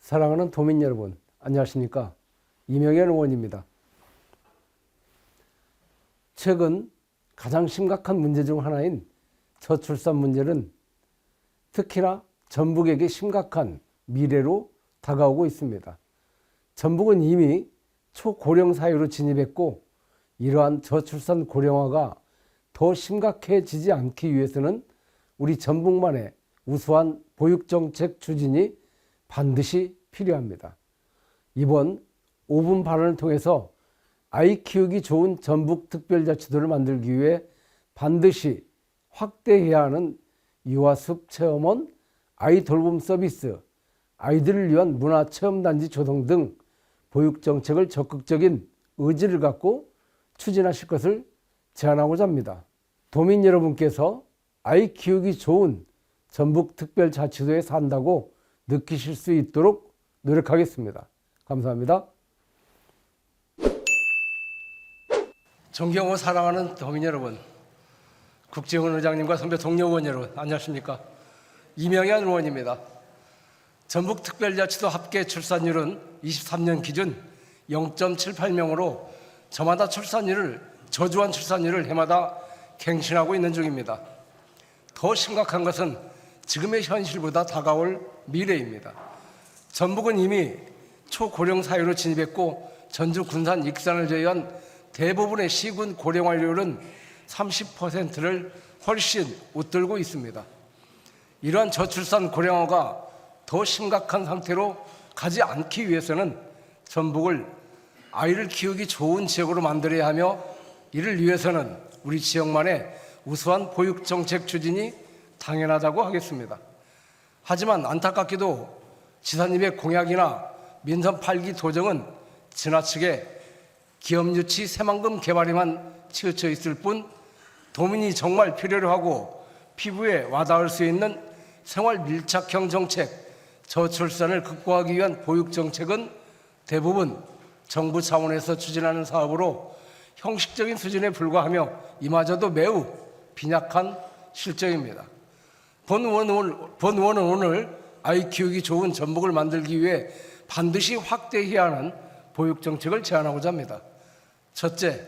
사랑하는 도민 여러분, 안녕하십니까? 이명현 의원입니다. 최근 가장 심각한 문제 중 하나인 저출산 문제는 특히나 전북에게 심각한 미래로 다가오고 있습니다. 전북은 이미 초고령 사회로 진입했고, 이러한 저출산 고령화가 더 심각해지지 않기 위해서는 우리 전북만의 우수한 보육정책 추진이 반드시 필요합니다. 이번 5분 발언을 통해서 아이 키우기 좋은 전북특별자치도를 만들기 위해 반드시 확대해야 하는 유아숲 체험원, 아이 돌봄 서비스, 아이들을 위한 문화체험단지 조성 등 보육정책을 적극적인 의지를 갖고 추진하실 것을 제안하고자 합니다. 도민 여러분께서 아이 키우기 좋은 전북특별자치도에 산다고 느끼실 수 있도록 노력하겠습니다. 감사합니다. 존경하고 사랑하는 도민 여러분, 국정원 의장님과 선배 동료 의원 여러분, 안녕하십니까? 이명현 의원입니다. 전북특별자치도 합계 출산율은 23년 기준 0.78명으로 저주한 출산율을 해마다 갱신하고 있는 중입니다. 더 심각한 것은 지금의 현실보다 다가올 미래입니다. 전북은 이미 초고령 사회로 진입했고, 전주, 군산, 익산을 제외한 대부분의 시군 고령화율은 30%를 훨씬 웃돌고 있습니다. 이러한 저출산 고령화가 더 심각한 상태로 가지 않기 위해서는 전북을 아이를 키우기 좋은 지역으로 만들어야 하며, 이를 위해서는 우리 지역만의 우수한 보육정책 추진이 당연하다고 하겠습니다. 하지만 안타깝게도 지사님의 공약이나 민선 8기 도정은 지나치게 기업유치 새만금 개발에만 치우쳐 있을 뿐, 도민이 정말 필요로 하고 피부에 와닿을 수 있는 생활 밀착형 정책, 저출산을 극복하기 위한 보육정책은 대부분 정부 차원에서 추진하는 사업으로 형식적인 수준에 불과하며 이마저도 매우 빈약한 실정입니다. 본 의원은 오늘 아이 키우기 좋은 전북을 만들기 위해 반드시 확대해야 하는 보육정책을 제안하고자 합니다. 첫째,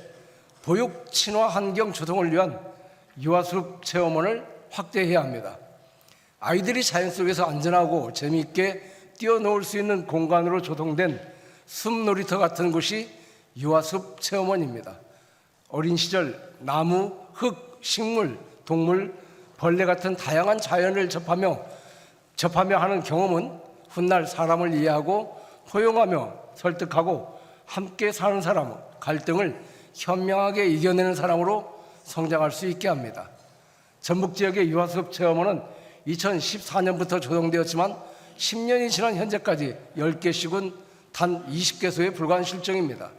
보육 친화 환경 조성을 위한 유아숲 체험원을 확대해야 합니다. 아이들이 자연 속에서 안전하고 재미있게 뛰어놀 수 있는 공간으로 조성된 숲놀이터 같은 곳이 유아숲 체험원입니다. 어린 시절 나무, 흙, 식물, 동물, 벌레 같은 다양한 자연을 접하며 하는 경험은 훗날 사람을 이해하고 포용하며 설득하고 함께 사는 사람, 갈등을 현명하게 이겨내는 사람으로 성장할 수 있게 합니다. 전북 지역의 유아숲 체험원은 2014년부터 조성되었지만 10년이 지난 현재까지 10개씩은 단 20개소에 불과한 실정입니다.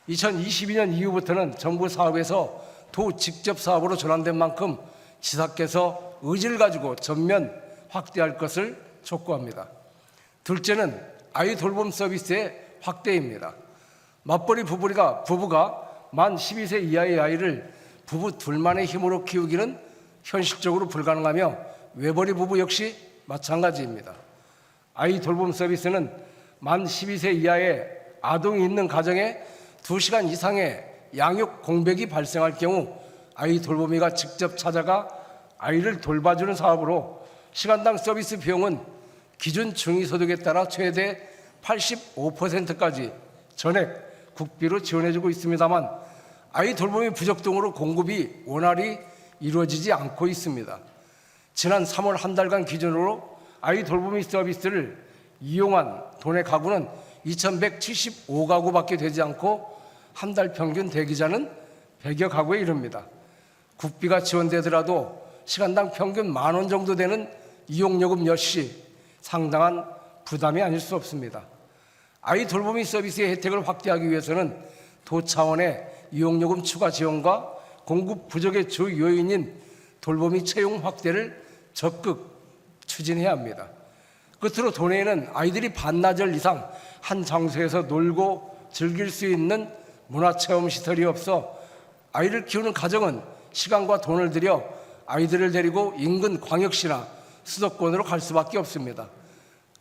2022년 이후부터는 정부 사업에서 도 직접 사업으로 전환된 만큼 지사께서 의지를 가지고 전면 확대할 것을 촉구합니다. 둘째는 아이 돌봄 서비스의 확대입니다. 맞벌이 부부가 만 12세 이하의 아이를 부부 둘만의 힘으로 키우기는 현실적으로 불가능하며, 외벌이 부부 역시 마찬가지입니다. 아이 돌봄 서비스는 만 12세 이하의 아동이 있는 가정에 2시간 이상의 양육 공백이 발생할 경우 아이 돌보미가 직접 찾아가 아이를 돌봐주는 사업으로 시간당 서비스 비용은 기준 중위소득에 따라 최대 85%까지 전액 국비로 지원해주고 있습니다만, 아이 돌봄이 부족 등으로 공급이 원활히 이루어지지 않고 있습니다. 지난 3월 한 달간 기준으로 아이 돌보미 서비스를 이용한 도내 가구는 2,175가구밖에 되지 않고 한 달 평균 대기자는 100여 가구에 이릅니다. 국비가 지원되더라도 시간당 평균 10,000원 정도 되는 이용요금 역시 상당한 부담이 아닐 수 없습니다. 아이 돌보미 서비스의 혜택을 확대하기 위해서는 도 차원의 이용요금 추가 지원과 공급 부족의 주 요인인 돌보미 채용 확대를 적극 추진해야 합니다. 끝으로 도내에는 아이들이 반나절 이상 한 장소에서 놀고 즐길 수 있는 문화체험시설이 없어 아이를 키우는 가정은 시간과 돈을 들여 아이들을 데리고 인근 광역시나 수도권으로 갈 수밖에 없습니다.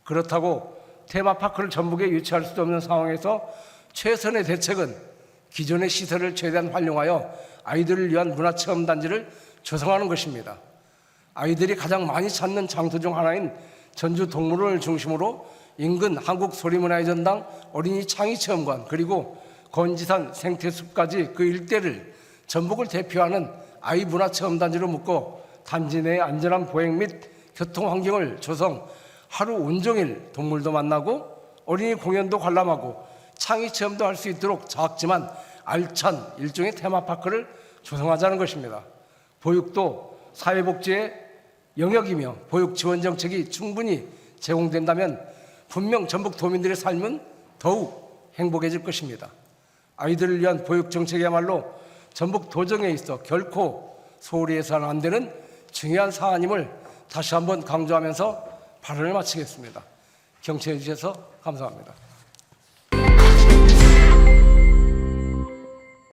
그렇다고 테마파크를 전북에 유치할 수도 없는 상황에서 최선의 대책은 기존의 시설을 최대한 활용하여 아이들을 위한 문화체험단지를 조성하는 것입니다. 아이들이 가장 많이 찾는 장소 중 하나인 전주동물원을 중심으로 인근 한국소리문화회전당 어린이 창의체험관 그리고 건지산 생태숲까지 그 일대를 전북을 대표하는 아이 문화체험단지로 묶어 단지 내의 안전한 보행 및 교통환경을 조성, 하루 온종일 동물도 만나고 어린이 공연도 관람하고 창의체험도 할 수 있도록 작지만 알찬 일종의 테마파크를 조성하자는 것입니다. 보육도 사회복지의 영역이며 보육 지원 정책이 충분히 제공된다면 분명 전북 도민들의 삶은 더욱 행복해질 것입니다. 아이들을 위한 보육 정책이야말로 전북 도정에 있어 결코 소홀히 해서는 안 되는 중요한 사안임을 다시 한번 강조하면서 발언을 마치겠습니다. 경청해 주셔서 감사합니다.